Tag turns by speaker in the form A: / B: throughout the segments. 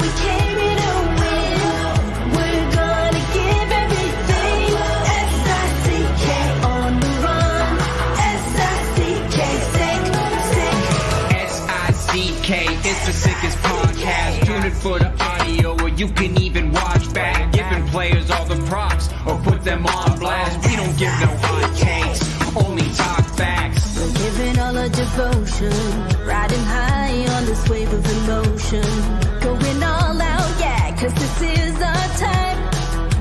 A: we came here to win. We're gonna give everything. S-I-C-K on the run. S-I-C-K, sick.
B: S-I-C-K, it's the sickest podcast. Tune in for the audio, or you can even watch back. Giving players all the props, or put them on blast. We don't give no hot takes, only talk facts.
A: We're giving all our devotion, riding high on this wave of emotion. Going all out, yeah, cause this is our time.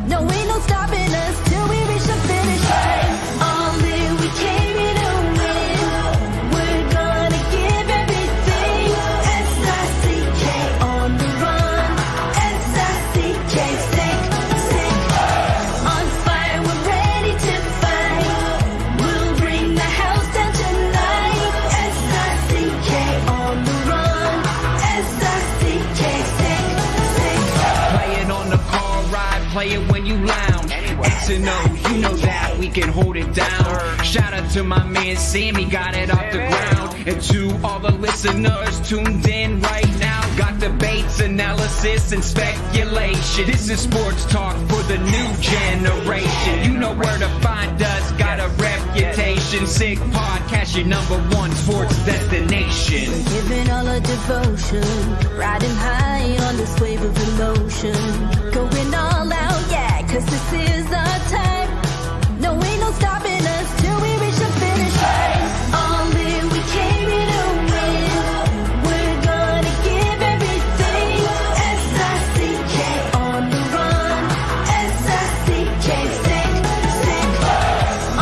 A: No, ain't no stopping us till we reach the finish line. All in, we came here to win. We're gonna give everything. S-I-C-K on the run. S-I-C-K, sick. On fire, we're ready to fight. We'll bring the house down tonight. S-I-C-K on the run. S-I-C-K, sick.
B: Play it on the car ride, play it when you lounge. X and O, you know that we can hold it down. Shout out to my man Sammy, got it off the ground. And to all the listeners tuned in right now, got debates, analysis, and speculation. This is sports talk for the new generation. You know where to find us, got a reputation. Sick podcast, your #1 sports destination.
A: Giving all our devotion, riding high on this wave of emotion. Going all out, yeah, cause this is our time. No, ain't no stopping us till we reach the finish line. All in, we came here to win. We're gonna give everything. S-I-C-K on the run. S-I-C-K, sick.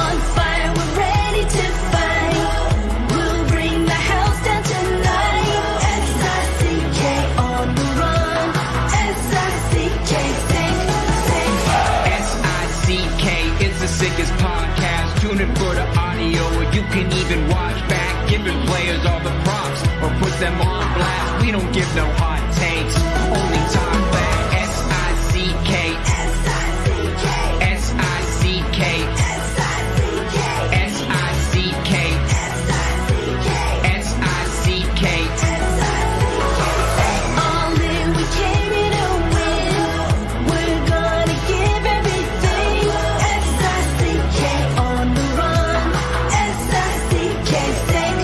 A: On fire, we're ready to fight. We'll bring the house down tonight. S-I-C-K on the run. S-I-C-K, sick.
B: S-I-C-K is the sickest podcast. Tune in for the audio, or you can even watch back. Giving players all the props, or put them on blast. We don't give no hot takes, only talk back. S-I-C-K,
A: S-I-C-K.
B: S-I-C-K,
A: S-I-C-K.
B: S-I-C-K, S-I-C-K.
A: All in, we came here to win. We're gonna give everything. S-I-C-K on the run. S-I-C-K, sick.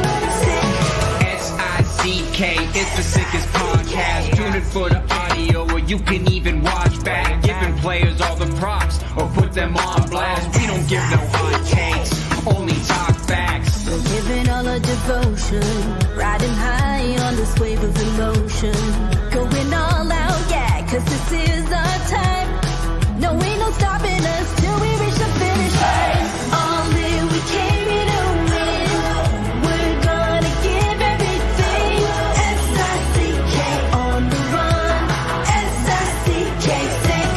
B: S-I-C-K, it's the sickest podcast. Tune in for the audio, or you can even watch back. Giving players all the props, or put them on blast. We don't give no hot takes, only talk facts.
A: We're giving all our devotion, riding high on this wave of emotion. Going all out, yeah, cause this is our time. No, ain't no stopping us till we reach the finish line. All in, we came here to win. We're gonna give everything. S-I-C-K on the run. S-I-C-K, sick.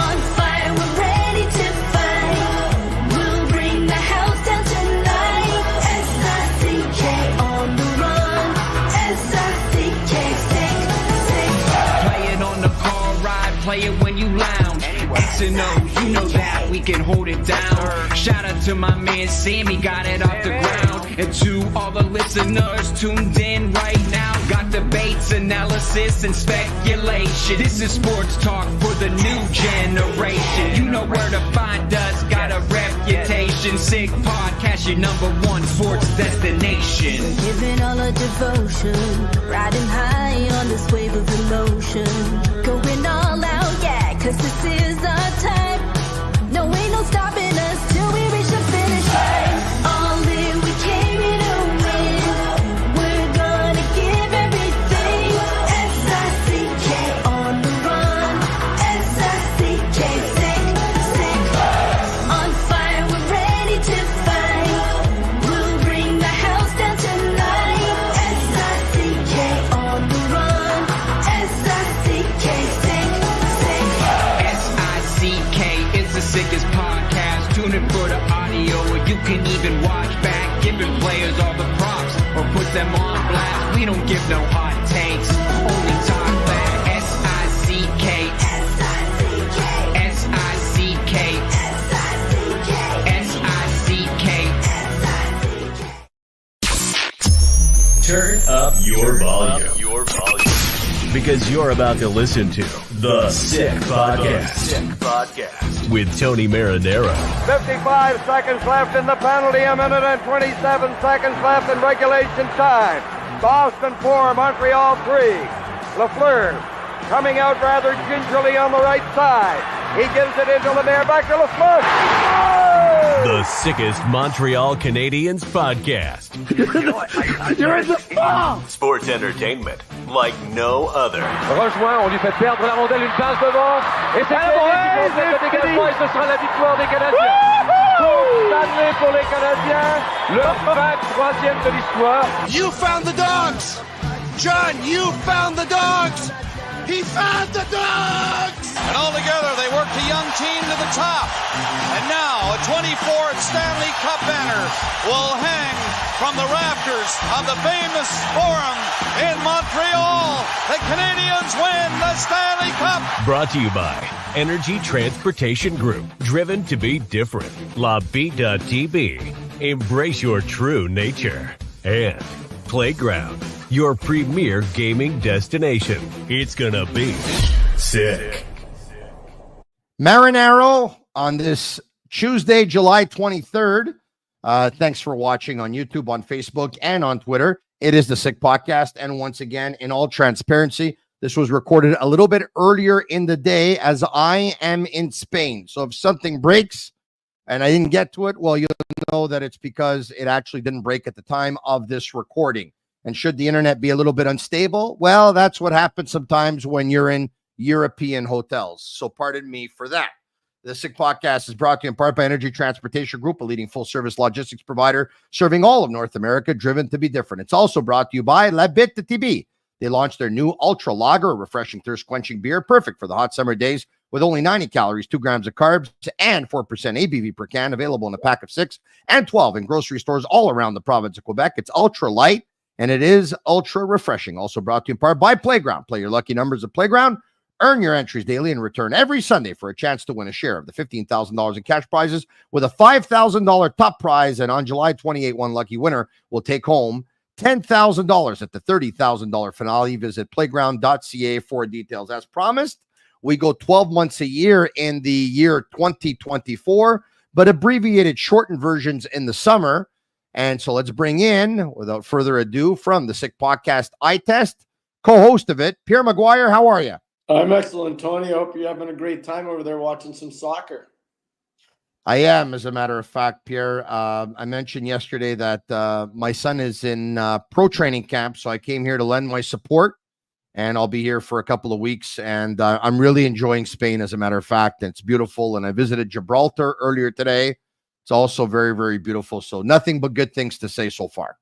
A: On fire, we're ready to fight. We'll bring the house down tonight. S-I-C-K on the run. S-I-C-K, sick.
B: Play it on the car ride, play it when you lounge. X and O, you know that we can hold it down. Shout out to my man Sammy, got it off the ground. And to all the listeners tuned in right now, got debates, analysis, and speculation. This is sports talk for the new generation. You know where to find us, got a reputation. Sick podcast, your #1 sports destination.
A: Giving all our devotion, riding high on this wave of emotion. Going all out, yeah, cause this is our time. No, ain't no stopping us till we reach the finish line. All in, we came here to win. We're gonna give everything. S-I-C-K on the run. S-I-C-K, sick. On fire, we're ready to fight. We'll bring the house down tonight. S-I-C-K on the run. S-I-C-K, sick.
B: S-I-C-K is the sickest podcast. Tune in for the audio, or you can even watch back. Giving players all the props, or put them on blast. We don't give no hot takes, only talk back. S-I-C-K,
A: S-I-C-K.
B: S-I-C-K,
A: S-I-C-K.
B: S-I-C-K.
C: Turn up your volume. because you're about to listen to The Sick Podcast with Tony Marinaro.
D: 55 seconds left in the penalty, a minute and 27 seconds left in regulation time. Boston 4, Montreal 3. Lafleur coming out rather gingerly on the right side. He gives it into Lemaire, back to Lafleur. Oh!
C: The sickest Montreal Canadiens podcast.
D: You're in the ball!
C: Sports entertainment like no other.
D: Rejoint, on lui fait perdre la rondelle, une passe devant. Et c'est le dégagement et ce sera la victoire des Canadiens. Coupe Stanley pour les Canadiens. Le 23e de l'histoire.
E: You found the dogs! John, you found the dogs! He found the dogs! And all together, they worked a young team to the top. And now, a 24th Stanley Cup banner will hang from the rafters of the famous Forum in Montreal. The Canadiens win the Stanley Cup!
C: Brought to you by Energy Transportation Group. Driven to be different. La Vida Tibi. Embrace your true nature. And Playground, your premier gaming destination. It's gonna be sick.
F: Marinaro on this Tuesday, July 23rd. Thanks for watching on YouTube, on Facebook, and on Twitter. It is the Sick Podcast. And once again, in all transparency, this was recorded a little bit earlier in the day as I am in Spain. So if something breaks and I didn't get to it, well, you'll know that it's because it actually didn't break at the time of this recording. And should the internet be a little bit unstable, well, that's what happens sometimes when you're in European hotels. So pardon me for that. The Sick Podcast is brought to you in part by Energy Transportation Group, a leading full-service logistics provider serving all of North America, driven to be different. It's also brought to you by Bittt, Tibi. They launched their new Ultra Lager, a refreshing, thirst-quenching beer, perfect for the hot summer days, with only 90 calories, 2 grams of carbs, and 4% ABV per can, available in a pack of 6 and 12 in grocery stores all around the province of Quebec. It's ultra light, and it is ultra refreshing. Also brought to you in part by Playground. Play your lucky numbers at Playground. Earn your entries daily and return every Sunday for a chance to win a share of the $15,000 in cash prizes with a $5,000 top prize. And on July 28, one lucky winner will take home $10,000 at the $30,000 finale. Visit playground.ca for details. As promised, we go 12 months a year in the year 2024, but abbreviated shortened versions in the summer. And so let's bring in, without further ado, from the Sick Podcast Eye Test, co-host of it, Pierre McGuire. How are you?
G: I'm excellent, Tony. I hope you're having a great time over there watching some soccer.
F: I am, as a matter of fact, Pierre. I mentioned yesterday that my son is in pro training camp, so I came here to lend my support, and I'll be here for a couple of weeks. And I'm really enjoying Spain, as a matter of fact. It's beautiful, and I visited Gibraltar earlier today. It's also very, very beautiful. So nothing but good things to say so far.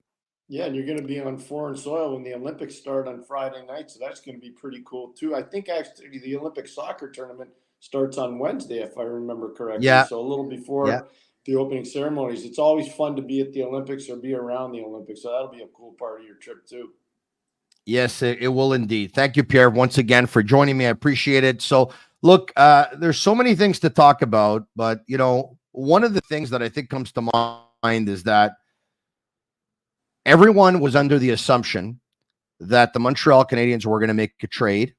G: Yeah, and you're going to be on foreign soil when the Olympics start on Friday night, so that's going to be pretty cool too. I think actually the Olympic soccer tournament starts on Wednesday, if I remember correctly.
F: Yeah.
G: So a little before the opening ceremonies. It's always fun to be at the Olympics or be around the Olympics, so that'll be a cool part of your trip too.
F: Yes, it will indeed. Thank you, Pierre, once again for joining me. I appreciate it. So, look, there's so many things to talk about, but, you know, one of the things that I think comes to mind is that everyone was under the assumption that the Montreal Canadiens were going to make a trade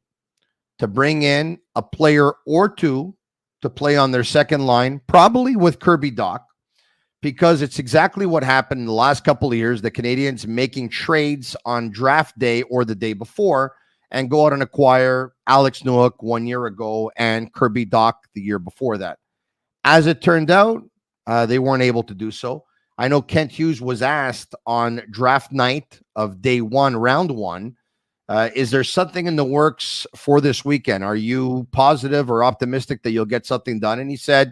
F: to bring in a player or two to play on their second line, probably with Kirby Dach, because it's exactly what happened in the last couple of years. The Canadiens making trades on draft day or the day before and go out and acquire Alex Newhook 1 year ago and Kirby Dach the year before that. As it turned out, they weren't able to do so. I know Kent Hughes was asked on draft night of day one, round one, is there something in the works for this weekend? Are you positive or optimistic that you'll get something done? And he said,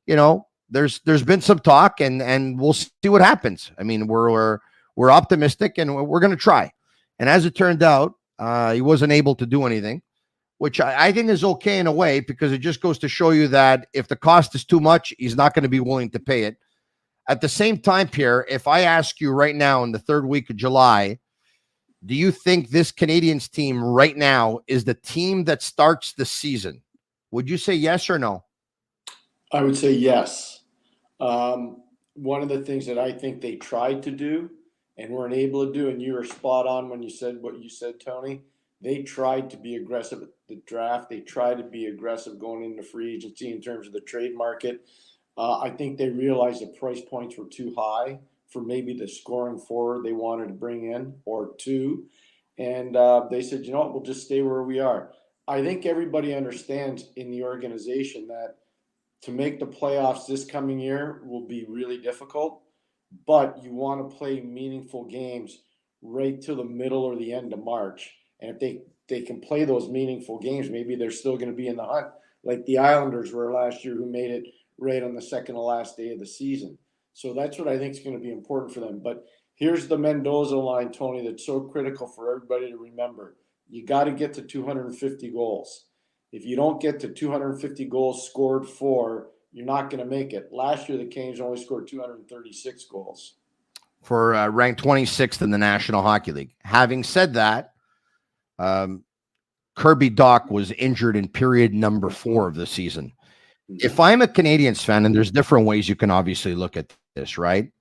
F: you know, there's been some talk and we'll see what happens. I mean, we're optimistic and we're going to try. And as it turned out, he wasn't able to do anything, which I think is okay in a way, because it just goes to show you that if the cost is too much, he's not going to be willing to pay it. At the same time, Pierre, if I ask you right now in the third week of July, do you think this Canadiens team right now is the team that starts the season? Would you say yes or no?
G: I would say yes. One of the things that I think they tried to do and weren't able to do, and you were spot on when you said what you said, Tony, They tried to be aggressive at the draft. They tried to be aggressive going into free agency in terms of the trade market. I think they realized the price points were too high for maybe the scoring forward they wanted to bring in or two. And they said, you know what, we'll just stay where we are. I think everybody understands in the organization that to make the playoffs this coming year will be really difficult, but you want to play meaningful games right till the middle or the end of March. And if they can play those meaningful games, maybe they're still going to be in the hunt, like the Islanders were last year, who made it right on the second to last day of the season. So that's what I think is going to be important for them. But here's the Mendoza line, Tony, that's so critical for everybody to remember. You got to get to 250 goals. If you don't get to 250 goals scored for, you're not going to make it. Last year, the Canadiens only scored 236 goals.
F: For ranked 26th in the National Hockey League. Having said that, Kirby Dach was injured in period number 4 of the season. If I'm a Canadiens fan, and there's different ways you can obviously look at this, right?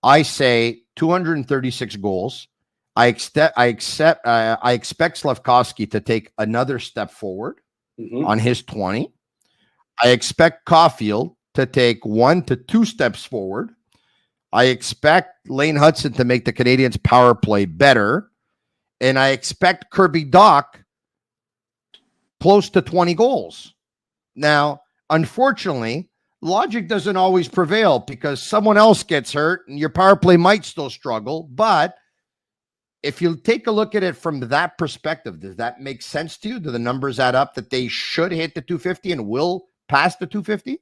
F: I say 236 goals. I expect Slafkovsky to take another step forward on his 20. I expect Caulfield to take 1 to 2 steps forward. I expect Lane Hutson to make the Canadiens power play better. And I expect Kirby Dach close to 20 goals. Now, unfortunately, logic doesn't always prevail because someone else gets hurt and your power play might still struggle. But if you take a look at it from that perspective, does that make sense to you? Do the numbers add up that they should hit the 250 and will pass the 250?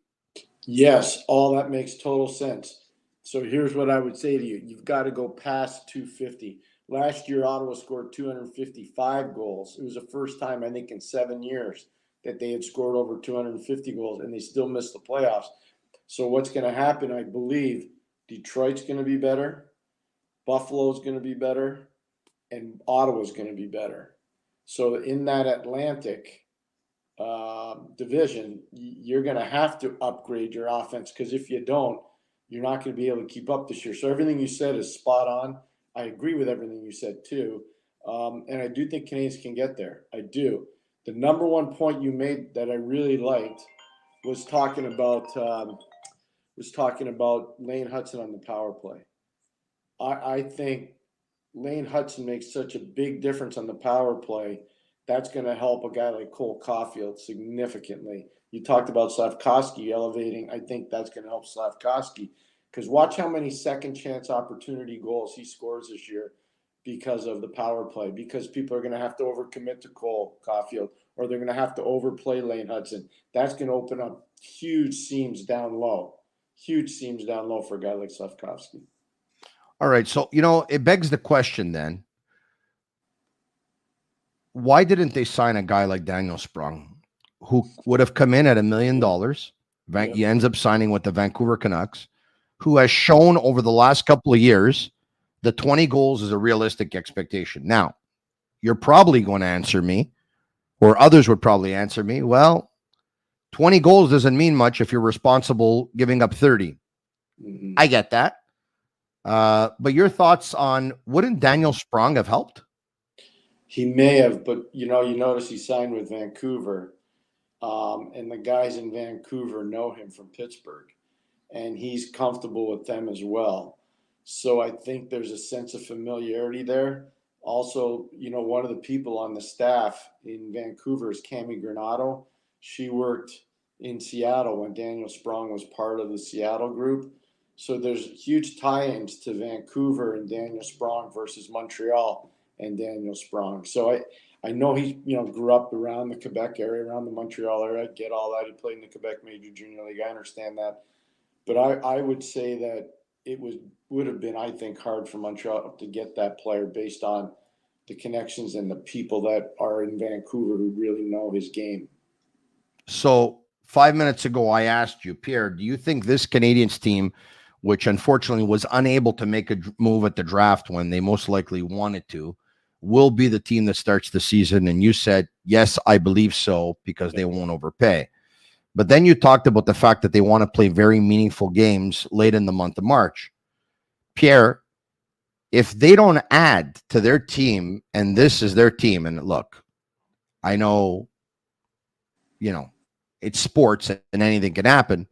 G: Yes, all that makes total sense. So here's what I would say to you. You've got to go past 250. Last year, Ottawa scored 255 goals. It was the first time, I think, in 7 years that they had scored over 250 goals, and they still missed the playoffs. So what's going to happen, I believe, Detroit's going to be better, Buffalo's going to be better, and Ottawa's going to be better. So in that Atlantic division, you're going to have to upgrade your offense, because if you don't, you're not going to be able to keep up this year. So everything you said is spot on. I agree with everything you said too. And I do think Canadiens can get there. I do. The number one point you made that I really liked was talking about Lane Hutson on the power play. I think Lane Hutson makes such a big difference on the power play. That's going to help a guy like Cole Caulfield significantly. You talked about Slafkovsky elevating. I think that's going to help Slafkovsky, because watch how many second chance opportunity goals he scores this year because of the power play, because people are going to have to overcommit to Cole Caulfield, or they're going to have to overplay Lane Hutson. That's going to open up huge seams down low for a guy like Slafkovsky.
F: All right. So, it begs the question then, why didn't they sign a guy like Daniel Sprong, who would have come in at $1 million? He ends up signing with the Vancouver Canucks, who has shown over the last couple of years the 20 goals is a realistic expectation. Now, you're probably going to answer me, or others would probably answer me, well, 20 goals doesn't mean much if you're responsible giving up 30. I get that. But your thoughts on, wouldn't Daniel Sprong have helped?
G: He may have, but you notice he signed with Vancouver, and the guys in Vancouver know him from Pittsburgh, and he's comfortable with them as well. So I think there's a sense of familiarity there. Also, one of the people on the staff in Vancouver is Cami Granato. She worked in Seattle when Daniel Sprong was part of the Seattle group. So there's huge tie-ins to Vancouver and Daniel Sprong versus Montreal and Daniel Sprong. So I know he grew up around the Quebec area, around the Montreal area. I get all that. He played in the Quebec Major Junior League. I understand that. But I would say that it would have been, I think, hard for Montreal to get that player based on the connections and the people that are in Vancouver who really know his game.
F: So 5 minutes ago, I asked you, Pierre, do you think this Canadiens team, which unfortunately was unable to make a move at the draft when they most likely wanted to, will be the team that starts the season? And you said, yes, I believe so, because they won't overpay. But then you talked about the fact that they want to play very meaningful games late in the month of March. Pierre, if they don't add to their team, and this is their team, and look, I know, it's sports and anything can happen,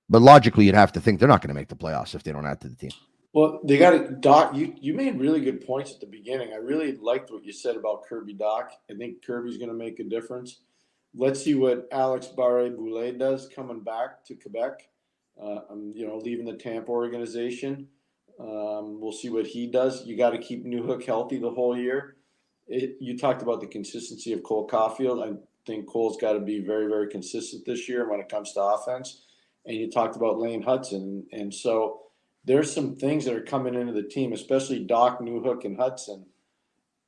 F: but logically you'd have to think they're not going to make the playoffs if they don't add to the team.
G: Well, they got it. Doc, you made really good points at the beginning. I really liked what you said about Kirby Doc. I think Kirby's going to make a difference. Let's see what Alex Barré-Boulet does coming back to Quebec. Leaving the Tampa organization. We'll see what he does. You got to keep Newhook healthy the whole year. You talked about the consistency of Cole Caulfield. I think Cole's got to be very, very consistent this year when it comes to offense. And you talked about Lane Hutson. And so there's some things that are coming into the team, especially Doc, Newhook, and Hutson,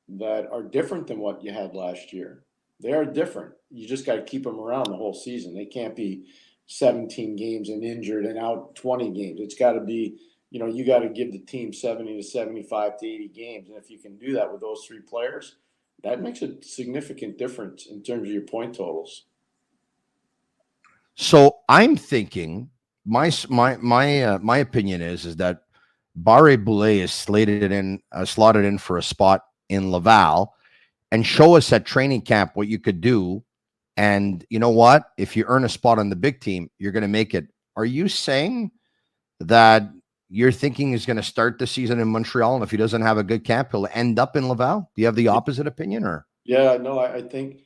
G: that are different than what you had last year. They are different. You just got to keep them around the whole season. They can't be 17 games and injured and out 20 games. It's got to be, you got to give the team 70 to 75 to 80 games. And if you can do that with those three players, that makes a significant difference in terms of your point totals.
F: So I'm thinking my opinion is that Barré-Boulet is slotted in for a spot in Laval, and show us at training camp what you could do. And you know what? If you earn a spot on the big team, you're going to make it. Are you saying that you're thinking he's going to start the season in Montreal, and if he doesn't have a good camp, he'll end up in Laval? Do you have the opposite opinion, or?
G: Yeah, no, I think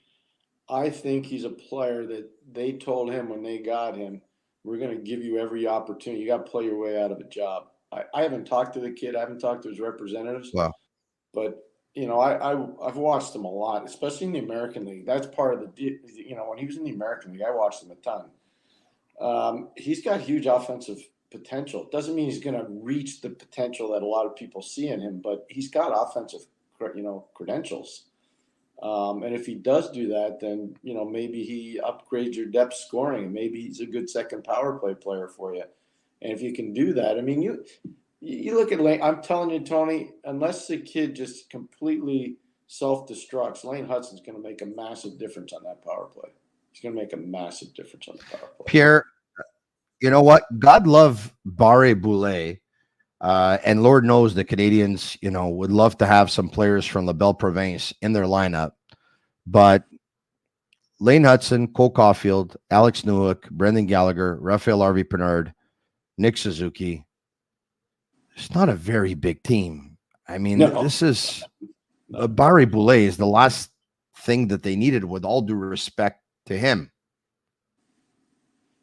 G: he's a player that they told him when they got him, we're going to give you every opportunity. You got to play your way out of a job. I haven't talked to the kid. I haven't talked to his representatives.
F: Wow.
G: But, I've watched him a lot, especially in the American League. That's part of the, when he was in the American League, I watched him a ton. He's got huge offensive potential. It doesn't mean he's going to reach the potential that a lot of people see in him, but he's got offensive, credentials. And if he does do that, then, maybe he upgrades your depth scoring, and maybe he's a good second power play player for you. And if you can do that, I mean, you look at Lane, I'm telling you, Tony, unless the kid just completely self-destructs, Lane Hutson's going to make a massive difference on that power play. He's going to make a massive difference on the power play.
F: Pierre, you know what? God love Barré-Boulet. And Lord knows the Canadiens, would love to have some players from La Belle Province in their lineup. But Lane Hutson, Cole Caulfield, Alex Newhook, Brendan Gallagher, Raphael Harvey-Pinard, Nick Suzuki, it's not a very big team. I mean, This is Barré-Boulet is the last thing that they needed, with all due respect to him.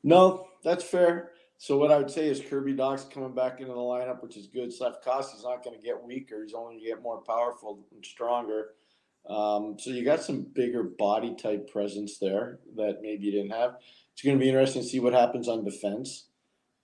G: No, that's fair. So what I would say is Kirby Doc's coming back into the lineup, which is good. Slafkovsky's not going to get weaker. He's only going to get more powerful and stronger. So you got some bigger body type presence there that maybe you didn't have. It's going to be interesting to see what happens on defense.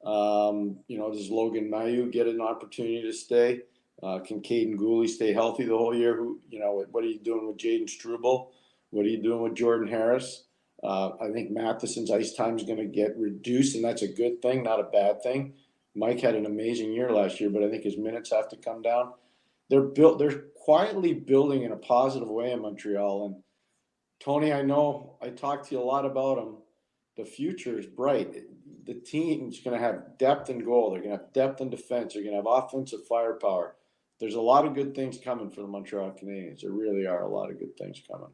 G: Does Logan Mailloux get an opportunity to stay? Can Caden Gooley stay healthy the whole year? What are you doing with Jaden Struble? What are you doing with Jordan Harris? I think Matheson's ice time is going to get reduced, and that's a good thing, not a bad thing. Mike had an amazing year last year, but I think his minutes have to come down. They're quietly building in a positive way in Montreal. And Tony, I know I talked to you a lot about them. The future is bright. The team's going to have depth in goal. They're going to have depth in defense. They're going to have offensive firepower. There's a lot of good things coming for the Montreal Canadiens. There really are a lot of good things coming.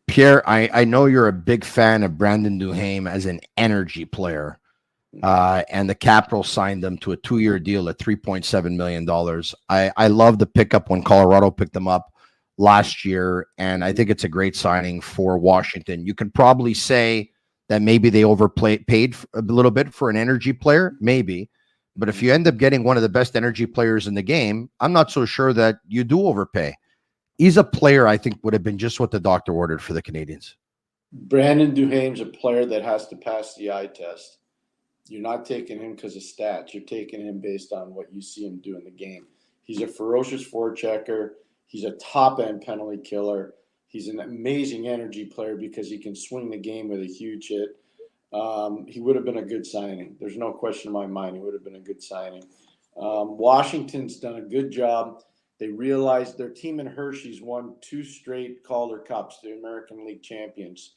F: Pierre, I know you're a big fan of Brandon Duhaime as an energy player, and the Capitals signed him to a 2-year deal at $3.7 million. I love the pickup when Colorado picked him up last year, and I think it's a great signing for Washington. You could probably say that maybe they paid a little bit for an energy player, maybe. But if you end up getting one of the best energy players in the game, I'm not so sure that you do overpay. He's a player I think would have been just what the doctor ordered for the Canadiens.
G: Brandon Duhaime's a player that has to pass the eye test. You're not taking him because of stats. You're taking him based on what you see him do in the game. He's a ferocious forechecker. He's a top-end penalty killer. He's an amazing energy player because he can swing the game with a huge hit. He would have been a good signing. There's no question in my mind he would have been a good signing. Washington's done a good job. They realized their team in Hershey's won 2 straight Calder Cups, the American League champions,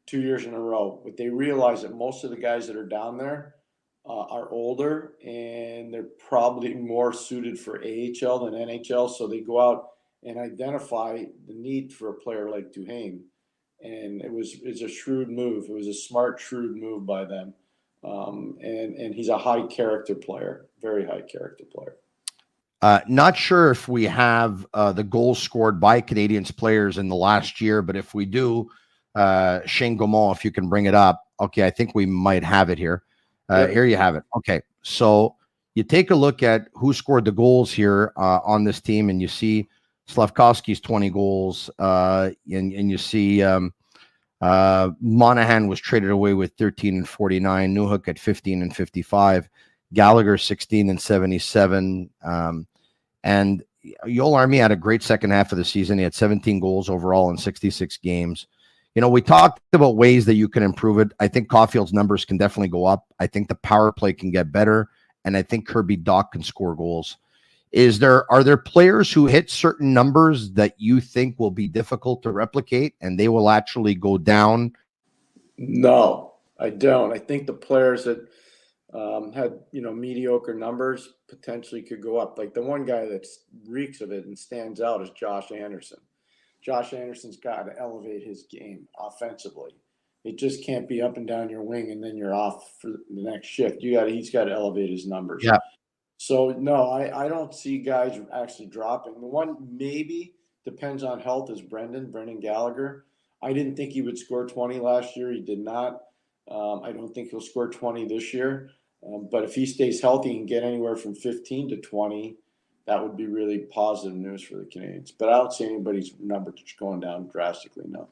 G: 2 years in a row. But they realized that most of the guys that are down there are older, and they're probably more suited for AHL than NHL. So they go out and identify the need for a player like Duhaime. And it's a shrewd move. It was a smart, shrewd move by them. And he's a high character player, very high character player.
F: Not sure if we have the goals scored by Canadiens players in the last year, but if we do, Shane Gaumont, if you can bring it up. Okay, I think we might have it here. Here you have it. Okay, so you take a look at who scored the goals here on this team, and you see Slavkovsky's 20 goals, and you see Monahan was traded away with 13 and 49, Newhook at 15 and 55, Gallagher 16 and 77, and Joel Armia had a great second half of the season. He had 17 goals overall in 66 games. You know, we talked about ways that you can improve it. I think Caulfield's numbers can definitely go up. I think the power play can get better, and I think Kirby Dach can score goals. Are there players who hit certain numbers that you think will be difficult to replicate and they will actually go down?
G: No, I don't. I think the players that had, mediocre numbers potentially could go up. Like the one guy that reeks of it and stands out is Josh Anderson. Josh Anderson's got to elevate his game offensively. It just can't be up and down your wing and then you're off for the next shift. He's got to elevate his numbers.
F: Yeah.
G: So no, I don't see guys actually dropping. The one maybe depends on health is Brendan Gallagher. I didn't think he would score 20 last year. He did not. I don't think he'll score 20 this year. But if he stays healthy and get anywhere from 15 to 20, that would be really positive news for the Canadiens. But I don't see anybody's number going down drastically, no.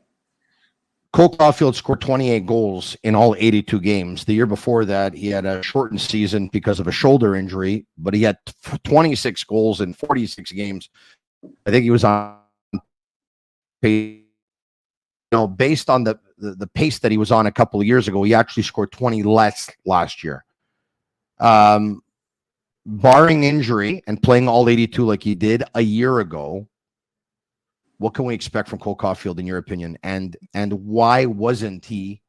F: Cole Caulfield scored 28 goals in all 82 games. The year before that, he had a shortened season because of a shoulder injury, but he had 26 goals in 46 games. I think he was on pace. Based on the pace that he was on a couple of years ago, he actually scored 20 less last year. Barring injury and playing all 82 like he did a year ago, what can we expect from Cole Caulfield, in your opinion? And why wasn't he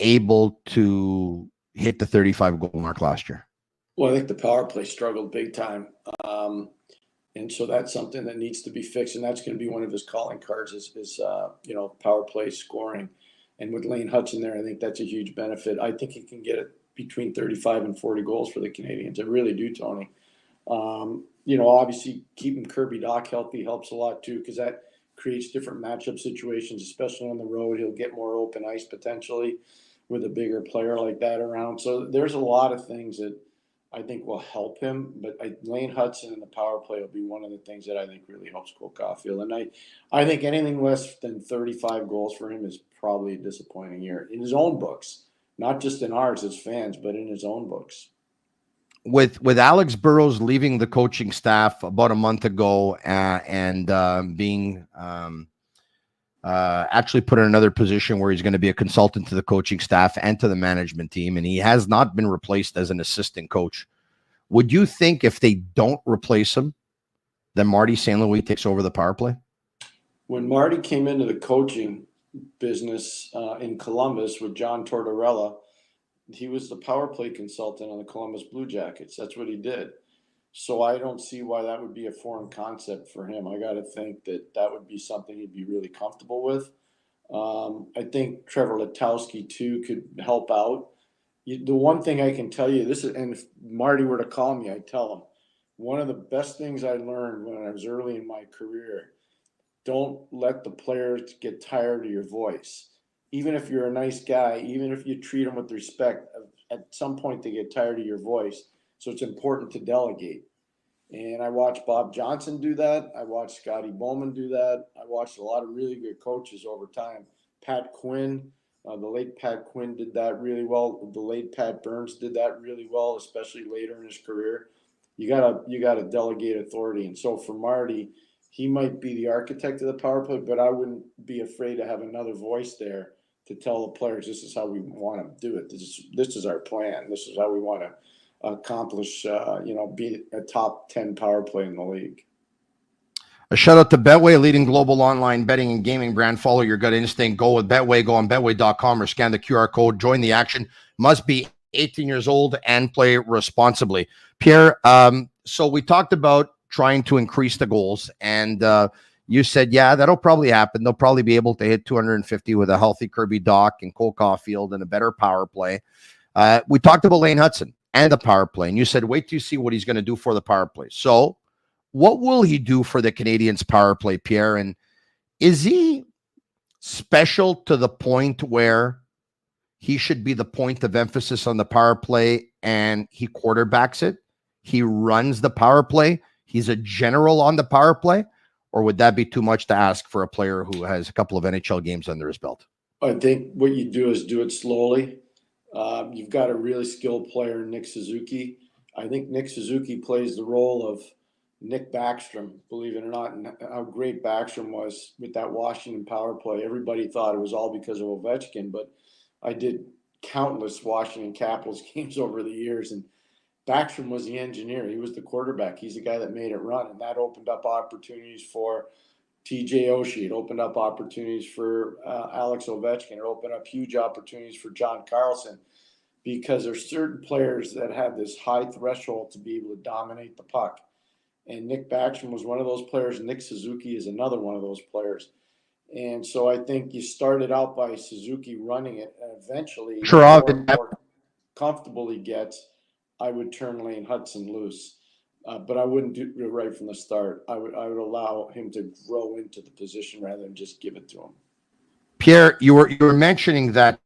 F: able to hit the 35 goal mark last year?
G: Well, I think the power play struggled big time. And so that's something that needs to be fixed. And that's going to be one of his calling cards is power play scoring. And with Lane Hutson there, I think that's a huge benefit. I think he can get it between 35 and 40 goals for the Canadiens. I really do, Tony. Obviously keeping Kirby Dach healthy helps a lot too, because that creates different matchup situations, especially on the road. He'll get more open ice potentially with a bigger player like that around. So there's a lot of things that I think will help him. But Lane Hutson and the power play will be one of the things that I think really helps Cole Caulfield. And I think anything less than 35 goals for him is probably a disappointing year in his own books, not just in ours as fans, but in his own books.
F: With Alex Burrows leaving the coaching staff about a month ago and being actually put in another position where he's going to be a consultant to the coaching staff and to the management team, and he has not been replaced as an assistant coach. Would you think if they don't replace him, then Marty St. Louis takes over the power play? When
G: Marty came into the coaching business in Columbus with John Tortorella, he was the power play consultant on the Columbus Blue Jackets. That's what he did. So I don't see why that would be a foreign concept for him. I got to think that would be something he'd be really comfortable with. I think Trevor Letowski, too, could help out. The one thing I can tell you, and if Marty were to call me, I'd tell him, one of the best things I learned when I was early in my career, don't let the players get tired of your voice. Even if you're a nice guy, even if you treat them with respect, at some point they get tired of your voice. So it's important to delegate. And I watched Bob Johnson do that. I watched Scotty Bowman do that. I watched a lot of really good coaches over time. Pat Quinn, the late Pat Quinn did that really well. The late Pat Burns did that really well, especially later in his career. You gotta delegate authority. And so for Marty, he might be the architect of the power play, but I wouldn't be afraid to have another voice there to tell the players, this is how we want to do it. This is our plan. This is how we want to accomplish, be a top 10 power play in the league.
F: A shout out to Betway, a leading global online betting and gaming brand. Follow your gut instinct. Go with Betway. Go on Betway.com or scan the QR code. Join the action. Must be 18 years old, and play responsibly. Pierre, so we talked about trying to increase the goals, and you said, yeah, that'll probably happen. They'll probably be able to hit 250 with a healthy Kirby Dach and Cole Caulfield and a better power play. We talked about Lane Hutson and the power play, and you said, wait till you see what he's going to do for the power play. So what will he do for the Canadiens power play, Pierre? And is he special to the point where he should be the point of emphasis on the power play and he quarterbacks it? He runs the power play. He's a general on the power play. Or would that be too much to ask for a player who has a couple of NHL games under his belt?
G: I think what you do is do it slowly. You've got a really skilled player, Nick Suzuki. I think Nick Suzuki plays the role of Nick Backstrom, believe it or not, and how great Backstrom was with that Washington power play. Everybody thought it was all because of Ovechkin, but I did countless Washington Capitals games over the years, and Backstrom was the engineer. He was the quarterback. He's the guy that made it run, and that opened up opportunities for TJ Oshie. It opened up opportunities for Alex Ovechkin. It opened up huge opportunities for John Carlson, because there's certain players that have this high threshold to be able to dominate the puck. And Nick Backstrom was one of those players. Nick Suzuki is another one of those players. And so I think you started out by Suzuki running it, and eventually, the more comfortable he gets, I would turn Lane Hutson loose. But I wouldn't do it right from the start. I would allow him to grow into the position rather than just give it to him.
F: Pierre, you were mentioning that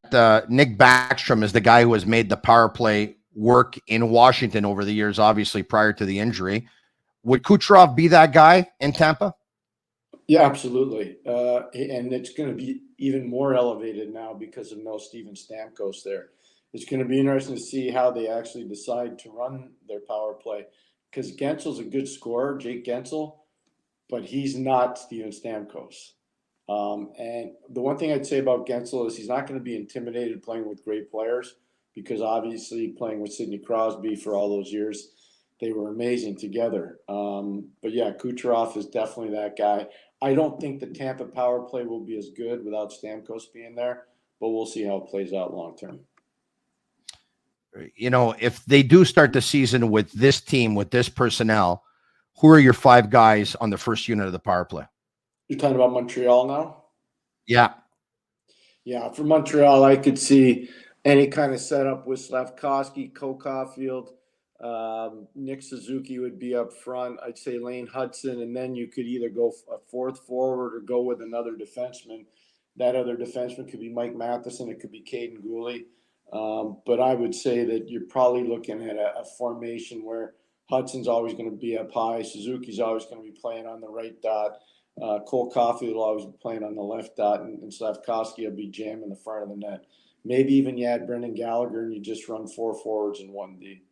F: Nick Backstrom is the guy who has made the power play work in Washington over the years, obviously prior to the injury. Would Kucherov be that guy in Tampa?
G: Yeah, absolutely. And it's going to be even more elevated now because of no Steven Stamkos there. It's going to be interesting to see how they actually decide to run their power play, because Gensel's a good scorer, Jake Gensel, but he's not Steven Stamkos. And the one thing I'd say about Gensel is he's not going to be intimidated playing with great players, because obviously playing with Sidney Crosby for all those years, they were amazing together. But yeah, Kucherov is definitely that guy. I don't think the Tampa power play will be as good without Stamkos being there, but we'll see how it plays out long term.
F: You know, if they do start the season with this team, with this personnel, who are your 5 guys on the first unit of the power play?
G: You're talking about Montreal now?
F: Yeah.
G: Yeah, for Montreal, I could see any kind of setup with Slafkovsky, Cole Caulfield, Nick Suzuki would be up front. I'd say Lane Hutson, and then you could either go a fourth forward or go with another defenseman. That other defenseman could be Mike Matheson. It could be Caden Gooley. But I would say that you're probably looking at a formation where Hudson's always going to be up high. Suzuki's always going to be playing on the right dot. Cole Caulfield will always be playing on the left dot, and Slafkovsky will be jamming the front of the net. Maybe even you add Brendan Gallagher and you just run 4 forwards and 1 D.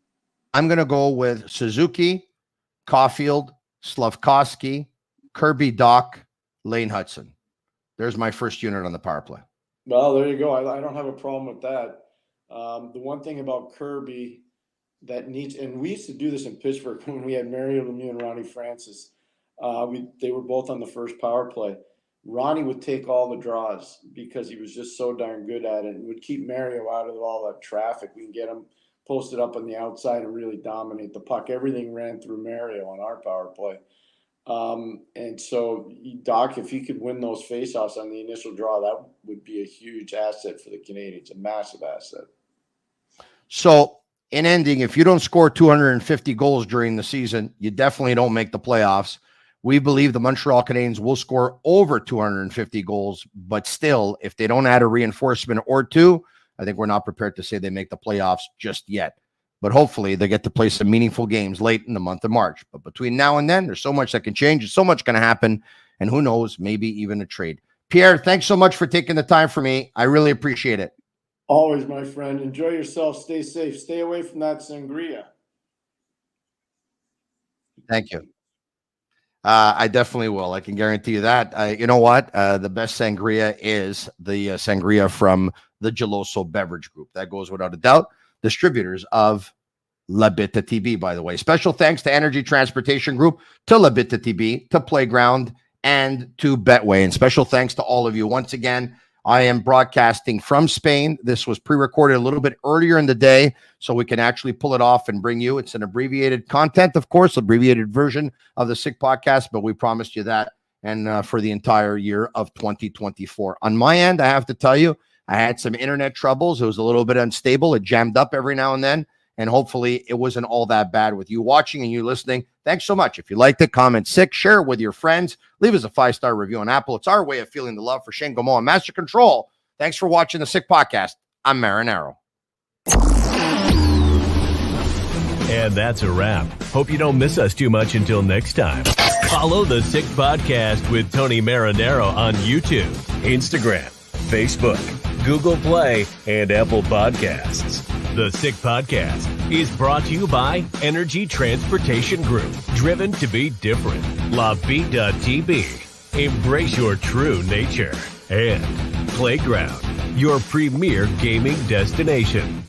F: I'm going to go with Suzuki, Caulfield, Slafkovsky, Kirby Dach, Lane Hutson. There's my first unit on the power play.
G: Well, there you go. I don't have a problem with that. The one thing about Kirby that needs, and we used to do this in Pittsburgh when we had Mario Lemieux and Ronnie Francis. They were both on the first power play. Ronnie would take all the draws because he was just so darn good at it, and would keep Mario out of all that traffic. We can get him posted up on the outside and really dominate the puck. Everything ran through Mario on our power play. And so Doc, if he could win those faceoffs on the initial draw, that would be a huge asset for the Canadiens, a massive asset.
F: So in ending, if you don't score 250 goals during the season, you definitely don't make the playoffs. We believe the Montreal Canadiens will score over 250 goals, but still, if they don't add a reinforcement or 2, I think we're not prepared to say they make the playoffs just yet. But hopefully they get to play some meaningful games late in the month of March. But between now and then, there's so much that can change. There's so much going to happen. And who knows, maybe even a trade. Pierre, thanks so much for taking the time for me. I really appreciate it.
G: Always, my friend. Enjoy yourself. Stay safe. Stay away from that sangria.
F: Thank you. I definitely will. I can guarantee you that. You know what? The best sangria is the sangria from the Geloso Beverage Group. That goes without a doubt. Distributors of Bittt Tibi, by the way. Special thanks to Energy Transportation Group, to Bittt Tibi, to Playground, and to Betway. And special thanks to all of you. Once again, I am broadcasting from Spain. This was pre-recorded a little bit earlier in the day, so we can actually pull it off and bring you. It's an abbreviated content, of course, abbreviated version of the Sick Podcast, but we promised you that. And for the entire year of 2024. On my end, I have to tell you, I had some internet troubles. It was a little bit unstable. It jammed up every now and then. And hopefully it wasn't all that bad with you watching and you listening. Thanks so much. If you liked it, comment sick, share it with your friends. Leave us a 5-star review on Apple. It's our way of feeling the love for Shane Gaumont and Master Control. Thanks for watching the Sick Podcast. I'm Marinaro.
C: And that's a wrap. Hope you don't miss us too much until next time. Follow the Sick Podcast with Tony Marinaro on YouTube, Instagram, Facebook, Google Play, and Apple Podcasts. The Sick Podcast is brought to you by Energy Transportation Group, driven to be different. Lobby.tb, embrace your true nature. And Playground, your premier gaming destination.